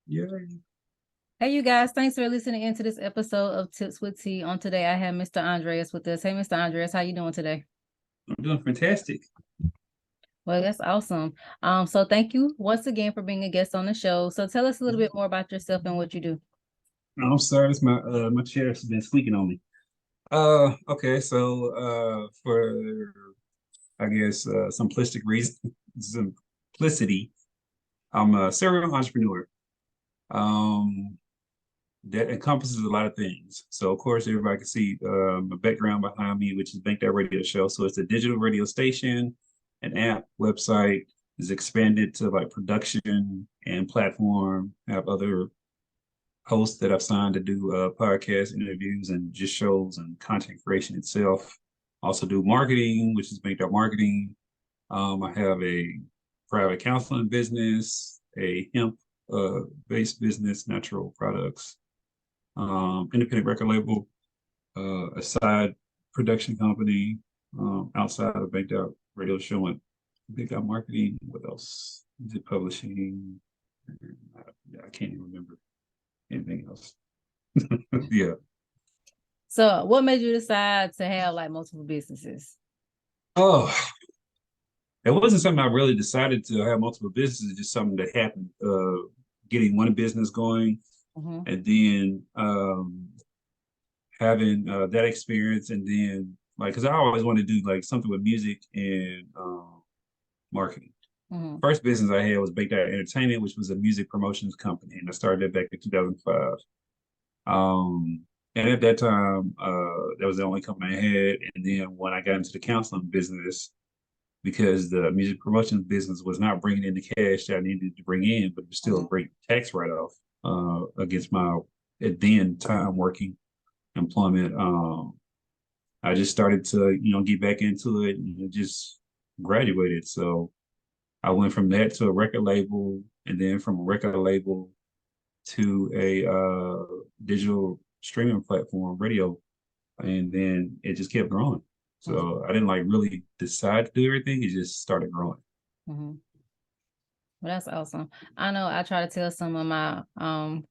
Yeah, Hey, you guys, thanks for listening into this episode of Tips with T. On today, I have Mr. Andreas with us. Hey, Mr. Andreas, how you doing today? I'm doing fantastic. Well, that's awesome. So thank you once again for being a guest on the show. So tell us a little bit more about yourself and what you do. I'm sorry, it's my chair's been squeaking on me. Okay, so for I guess simplistic reason, simplicity, I'm a serial entrepreneur. Um, that encompasses a lot of things. So of course, everybody can see the background behind me, which is Bank That Radio Show. So it's a digital radio station, an app, website is expanded to like production and platform. I have other hosts that I've signed to do podcast interviews and just shows and content creation itself. Also do marketing, which is Bank That Marketing. I have a private counseling business, a hemp based business, natural products, independent record label, a side production company outside of Baked Out Radio Show and Baked Out Marketing. What else? Is it publishing? I can't even remember anything else. Yeah. So, what made you decide to have like multiple businesses? Oh, it wasn't something I really decided to have multiple businesses. It's just something that happened. Getting one business going, Mm-hmm. and then having that experience, and then like, because I always wanted to do like something with music and marketing. Mm-hmm. First business I had was Baked Out Entertainment, which was a music promotions company, and I started that back in 2005. And at that time, that was the only company I had. And then when I got into the counseling business, because the music promotions business was not bringing in the cash that I needed to bring in, but it was still a Mm-hmm. great tax write-off against my at then time working employment. I just started to, get back into it and just graduated. So I went from that to a record label, and then from a record label to a digital streaming platform, radio, and then it just kept growing. So I didn't like really decide to do everything; it just started growing. Mm-hmm. Well, that's awesome. I know I try to tell some of my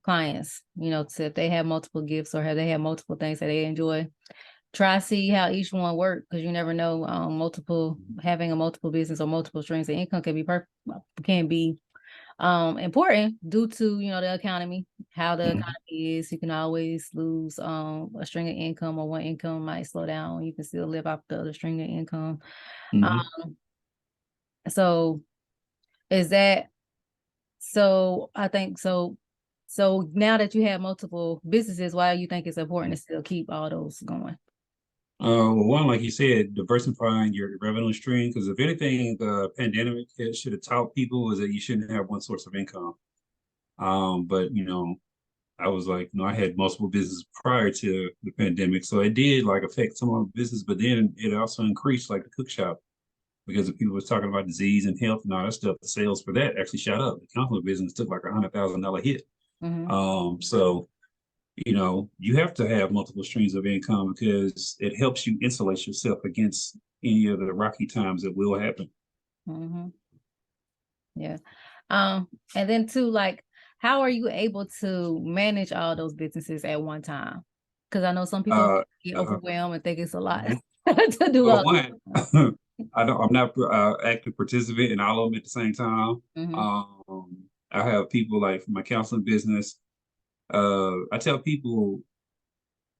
clients, to if they have multiple gifts or have they have multiple things that they enjoy, try to see how each one work because you never know. Multiple having a multiple business or multiple streams of income can be important due to the economy, how the Mm-hmm. economy is. You can always lose a string of income, or one income might slow down. You can still live off the other string of income. Mm-hmm. Um, so is that so? I think so. So now that you have multiple businesses, why do you think it's important to still keep all those going? Well, one, like you said, diversifying your revenue stream. Because if anything, the pandemic should have taught people is that you shouldn't have one source of income. But I was like, I had multiple businesses prior to the pandemic, so it did like affect some of my business. But then it also increased like the cook shop because if people was talking about disease and health and all that stuff. The sales for that actually shot up. The counseling business took like $100,000 hit. Mm-hmm. So you have to have multiple streams of income because it helps you insulate yourself against any of the rocky times that will happen. Mm-hmm. Yeah. And then too, like, how are you able to manage all those businesses at one time? Because I know some people Uh, get uh, overwhelmed and think it's a lot mhm. to do Well, all. one, I'm not active participant in all of them at the same time. Mm-hmm. Um, I have people like for my counseling business. I tell people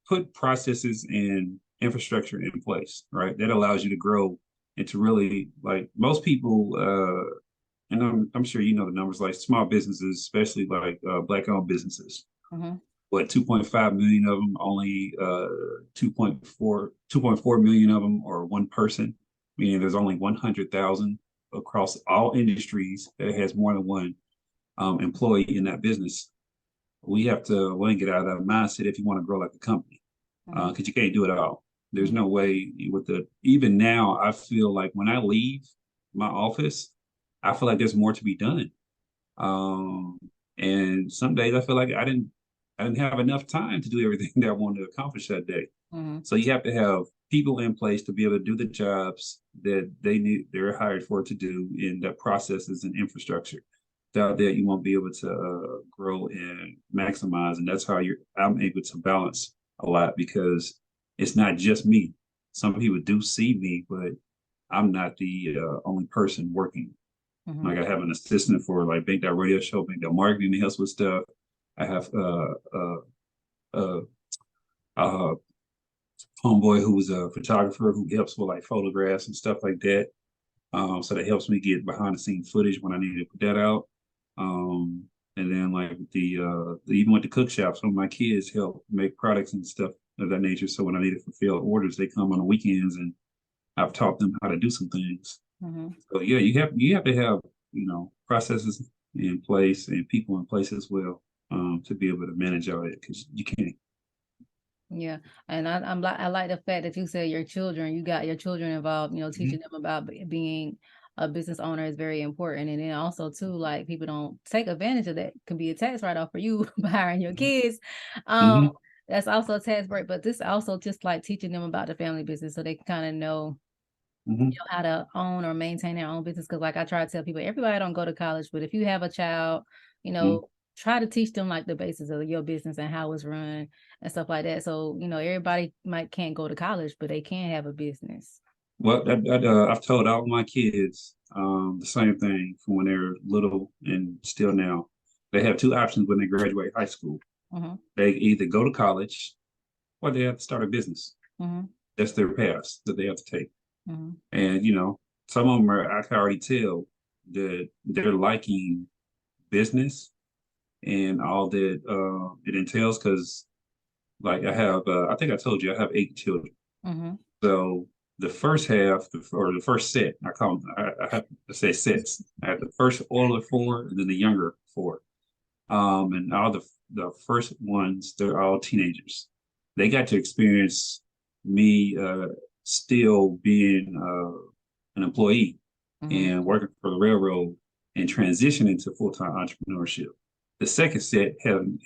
put processes and infrastructure in place, right? That allows you to grow and to really like most people. And I'm sure you know the numbers like small businesses, especially like black owned businesses. Mm-hmm. What 2.5 million of them, only 2.4 million of them are one person, meaning there's only 100,000 across all industries that has more than one employee in that business. We have to want to get out of that mindset if you want to grow like a company, Mm-hmm. because you can't do it all. There's no way with the even now. I feel like when I leave my office, I feel like there's more to be done. Um, and some days I feel like I didn't have enough time to do everything that I wanted to accomplish that day. Mm-hmm. So you have to have people in place to be able to do the jobs that they're hired for to do in the processes and infrastructure. without that, you won't be able to grow and maximize. And that's how I'm able to balance a lot because it's not just me. Some people do see me, but I'm not the only person working. Mhm. Like I have an assistant for like Bank That Radio Show, Bank That Marketing that helps with stuff. I have uh, uh, homeboy who's a photographer who helps with like photographs and stuff like that. So that helps me get behind the scenes footage when I need to put that out. Um, and then like even with the cook shop, some of my kids help make products and stuff of that nature. So when I need to fulfill orders, they come on the weekends and I've taught them how to do some things. Mhm. So yeah, you have to have, processes in place and people in place as well, to be able to manage all that because you can't. Yeah, and I like the fact that you said your children, you got your children involved, teaching Mhm, them about being a business owner is very important. And then also too, like people don't take advantage of that. Could be a tax write-off for you by hiring your mhm, kids. Um, mhm, that's also a tax break, but this also just like teaching them about the family business so they can kind of know mhm, how to own or maintain their own business. Cause like I try to tell people, everybody don't go to college, but if you have a child, you mhm. know, try to teach them like the basis of your business and how it's run and stuff like that. So, everybody might can't go to college, but they can have a business. Well, I've told all my kids the same thing from when they're little and still now. They have two options when they graduate high school. Mm-hmm. They either go to college or they have to start a business. Mm-hmm. That's their path that they have to take. Mm-hmm. And some of them I can already tell that they're liking business and all that it entails. Because like I think I told you I have 8 children. Mm-hmm. So the first half, or the first set, I call them, I have to say sets. I have the first older four and then the younger four. And all the first ones, they're all teenagers. They got to experience me still being an employee Mm-hmm. and working for the railroad and transitioning to full-time entrepreneurship. The second set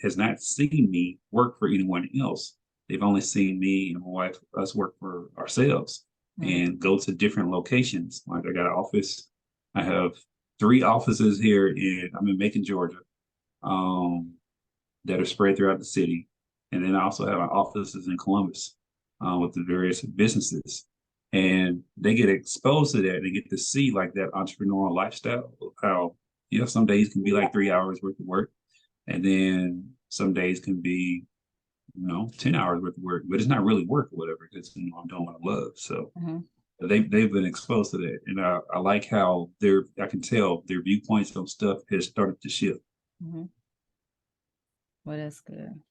has not seen me work for anyone else. They've only seen me and my wife, us work for ourselves Mm-hmm. and go to different locations. Like I got an office. I have 3 offices here I'm in Macon, Georgia, um, that are spread throughout the city. And then I also have our offices in Columbus with the various businesses. And they get exposed to that. They get to see like that entrepreneurial lifestyle of how, some days can be like 3 hours worth of work. And then some days can be, 10 hours worth of work, but it's not really work or whatever because, I'm doing what I love. So Mm-hmm. they've been exposed to that. And I like how I can tell their viewpoints on stuff has started to shift. Mm-hmm. Well, that's good.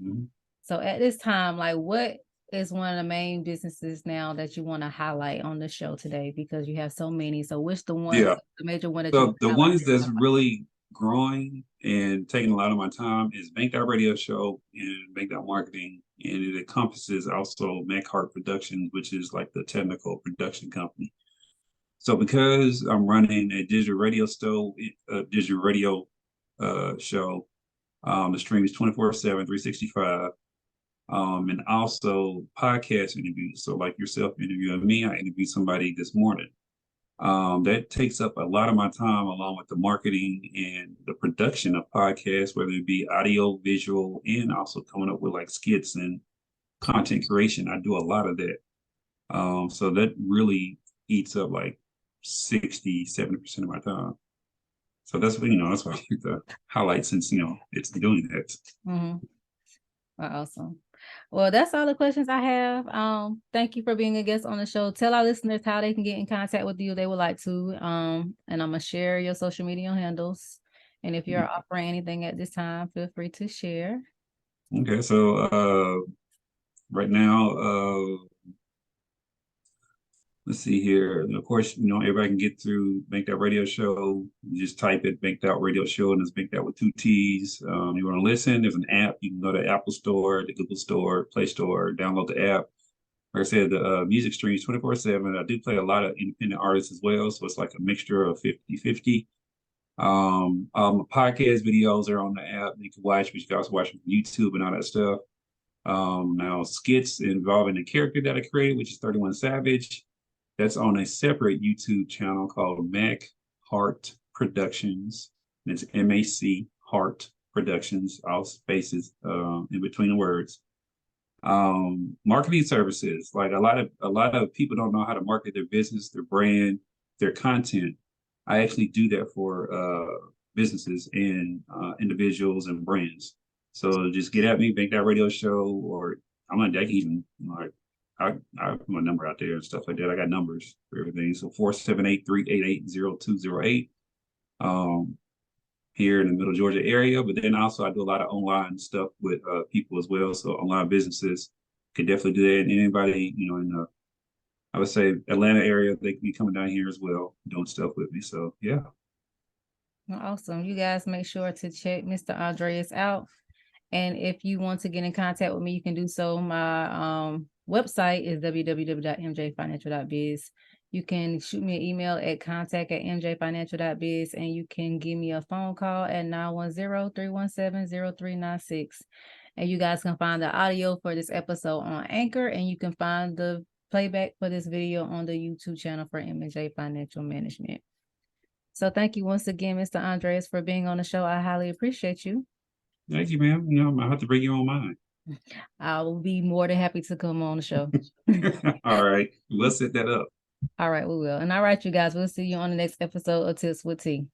Mhm. So at this time, like what is one of the main businesses now that you want to highlight on the show today? Because you have so many. So which Yeah. the major one that you So want the to highlight ones that's today? really growing and taking a lot of my time is Make That Radio Show and Make That Marketing. And it encompasses also Mac Heart Productions, which is like the technical production company. So because I'm running a digital radio show, the stream is 24/7, 365. And also podcast interviews. So like yourself interviewing me, I interviewed somebody this morning. That takes up a lot of my time, along with the marketing and the production of podcasts, whether it be audio, visual, and also coming up with like skits and content creation. I do a lot of that. So that really eats up like 60, 70% of my time. So that's why I like to highlight since, it's doing that. Mm-hmm. Awesome. Well, that's all the questions I have. Thank you for being a guest on the show. Tell our listeners how they can get in contact with you if they would like to. And I'm gonna share your social media handles. And if you're offering anything at this time, feel free to share. Okay, so right now, let's see here. And of course, everybody can get through Make That Radio Show. You just type it, Make That Radio Show, and it's Make That with 2 T's. You want to listen? There's an app. You can go to Apple Store, the Google Store, Play Store, download the app. Like I said, the music streams 24/7. I do play a lot of independent artists as well, so it's like a mixture of 50-50. Podcast videos are on the app. You can watch, but you can also watch from YouTube and all that stuff. Now skits involving the character that I created, which is 31 Savage. That's on a separate YouTube channel called Mac Heart Productions. And it's MAC Heart Productions, all spaces in between the words. Marketing services, like a lot of people don't know how to market their business, their brand, their content. I actually do that for businesses and individuals and brands. So just get at me, make that radio show, or I'm on deck even like I put my number out there and stuff like that. I got numbers for everything. So 478-388-0208. Um, here in the Middle Georgia area, but then also I do a lot of online stuff with people as well. So online businesses could definitely do that. And anybody, in the, I would say Atlanta area, they can be coming down here as well, doing stuff with me. So yeah. Well, awesome. You guys make sure to check Mr. Andreas out. And if you want to get in contact with me, you can do so. My website is www.mjfinancial.biz. You can shoot me an email at contact@mjfinancial.biz, and you can give me a phone call at 910-317-0396. And you guys can find the audio for this episode on Anchor, and you can find the playback for this video on the YouTube channel for M&J Financial Management. So thank you once again, Mr. Andreas, for being on the show. I highly appreciate you. Thank you, ma'am. I have to bring you on mine. I will be more than happy to come on the show. All right. We'll set that up. All right, we will. And all right, you guys, we'll see you on the next episode of Tips with T.